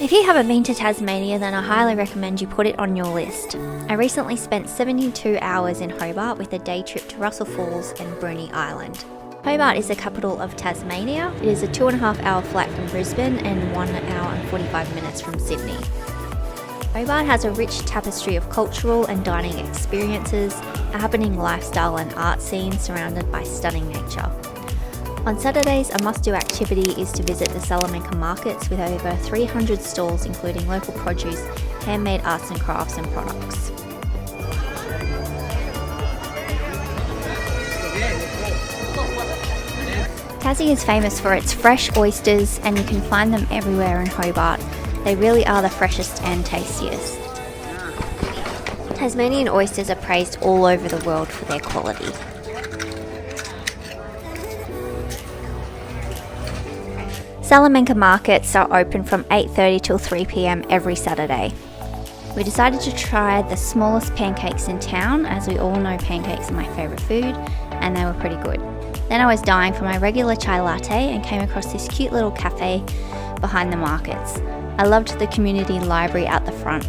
If you haven't been to Tasmania, then I highly recommend you put it on your list. I recently spent 72 hours in Hobart with a day trip to Russell Falls and Bruny Island. Hobart is the capital of Tasmania. It is a 2.5 hour flight from Brisbane and 1 hour and 45 minutes from Sydney. Hobart has a rich tapestry of cultural and dining experiences, a happening lifestyle and art scene surrounded by stunning nature. On Saturdays, a must-do activity is to visit the Salamanca Markets with over 300 stalls including local produce, handmade arts and crafts and products. Tassie is famous for its fresh oysters and you can find them everywhere in Hobart. They really are the freshest and tastiest. Tasmanian oysters are praised all over the world for their quality. Salamanca Markets are open from 8:30 till 3 p.m. every Saturday. We decided to try the smallest pancakes in town, as we all know pancakes are my favourite food, and they were pretty good. Then I was dying for my regular chai latte and came across this cute little cafe behind the markets. I loved the community library at the front.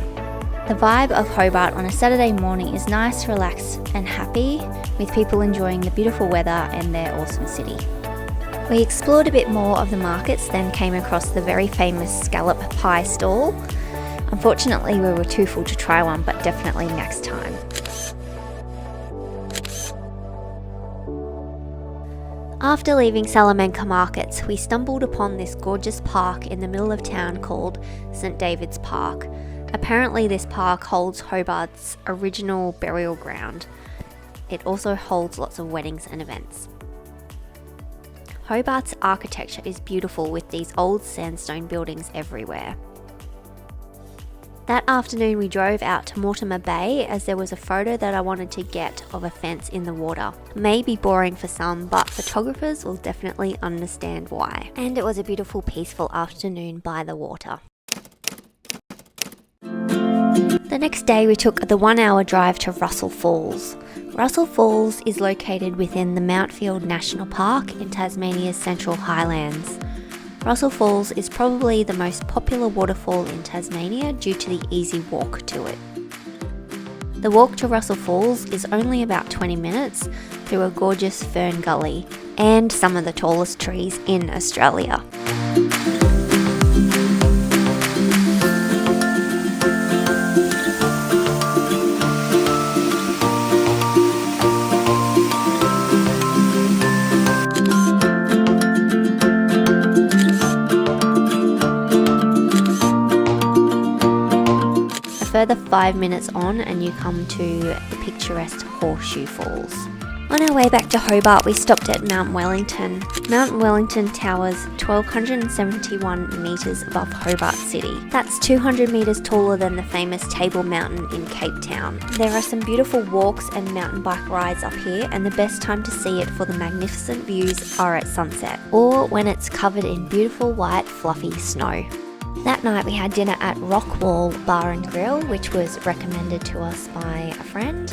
The vibe of Hobart on a Saturday morning is nice, relaxed and happy, with people enjoying the beautiful weather and their awesome city. We explored a bit more of the markets, then came across the very famous scallop pie stall. Unfortunately, we were too full to try one, but definitely next time. After leaving Salamanca Markets, we stumbled upon this gorgeous park in the middle of town called St David's Park. Apparently this park holds Hobart's original burial ground. It also holds lots of weddings and events. Hobart's architecture is beautiful with these old sandstone buildings everywhere. That afternoon we drove out to Mortimer Bay as there was a photo that I wanted to get of a fence in the water. It may be boring for some, but photographers will definitely understand why. And it was a beautiful, peaceful afternoon by the water. The next day we took the 1 hour drive to Russell Falls. Russell Falls is located within the Mountfield National Park in Tasmania's Central Highlands. Russell Falls is probably the most popular waterfall in Tasmania due to the easy walk to it. The walk to Russell Falls is only about 20 minutes through a gorgeous fern gully and some of the tallest trees in Australia. Further 5 minutes on and you come to the picturesque Horseshoe Falls. On our way back to Hobart, we stopped at Mt Wellington. Mt Wellington towers 1,271 metres above Hobart City. That's 200 metres taller than the famous Table Mountain in Cape Town. There are some beautiful walks and mountain bike rides up here, and the best time to see it for the magnificent views are at sunset, or when it's covered in beautiful white fluffy snow. That night we had dinner at Rockwall Bar and Grill, which was recommended to us by a friend.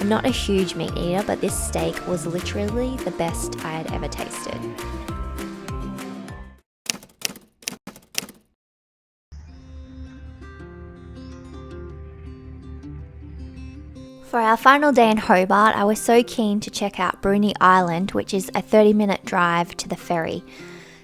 I'm not a huge meat eater, but this steak was literally the best I had ever tasted. For our final day in Hobart, I was so keen to check out Bruni Island, which is a 30-minute drive to the ferry.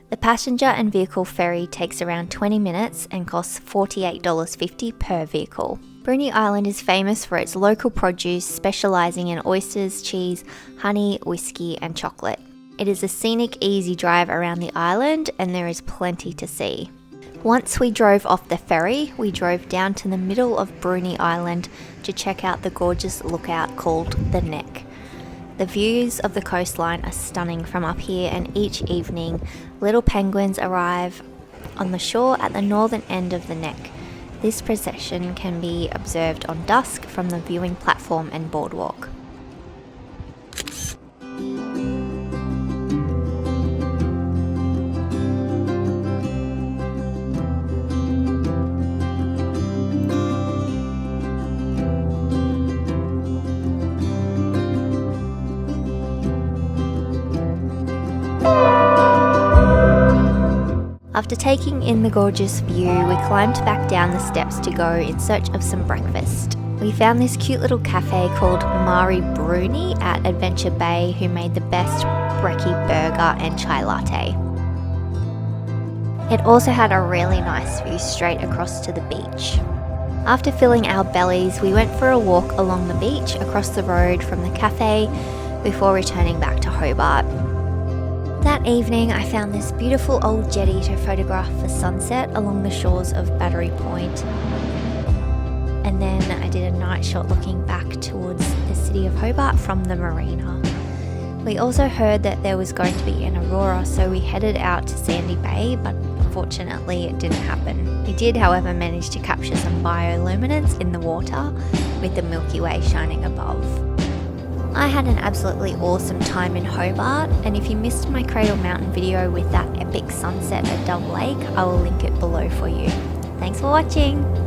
The passenger and vehicle ferry takes around 20 minutes and costs $48.50 per vehicle. Bruni Island is famous for its local produce, specialising in oysters, cheese, honey, whiskey and chocolate. It is a scenic, easy drive around the island and there is plenty to see. Once we drove off the ferry, we drove down to the middle of Bruni Island to check out the gorgeous lookout called the Neck. The views of the coastline are stunning from up here, and each evening little penguins arrive on the shore at the northern end of the Neck. This procession can be observed on dusk from the viewing platform and boardwalk. After taking in the gorgeous view, we climbed back down the steps to go in search of some breakfast. We found this cute little cafe called Bruny at Adventure Bay, who made the best brekkie burger and chai latte. It also had a really nice view straight across to the beach. After filling our bellies, we went for a walk along the beach across the road from the cafe before returning back to Hobart. That evening, I found this beautiful old jetty to photograph the sunset along the shores of Battery Point. And then I did a night shot looking back towards the city of Hobart from the marina. We also heard that there was going to be an aurora, so we headed out to Sandy Bay, but unfortunately it didn't happen. We did, however, manage to capture some bioluminescence in the water with the Milky Way shining above. I had an absolutely awesome time in Hobart, and if you missed my Cradle Mountain video with that epic sunset at Dove Lake, I will link it below for you. Thanks for watching!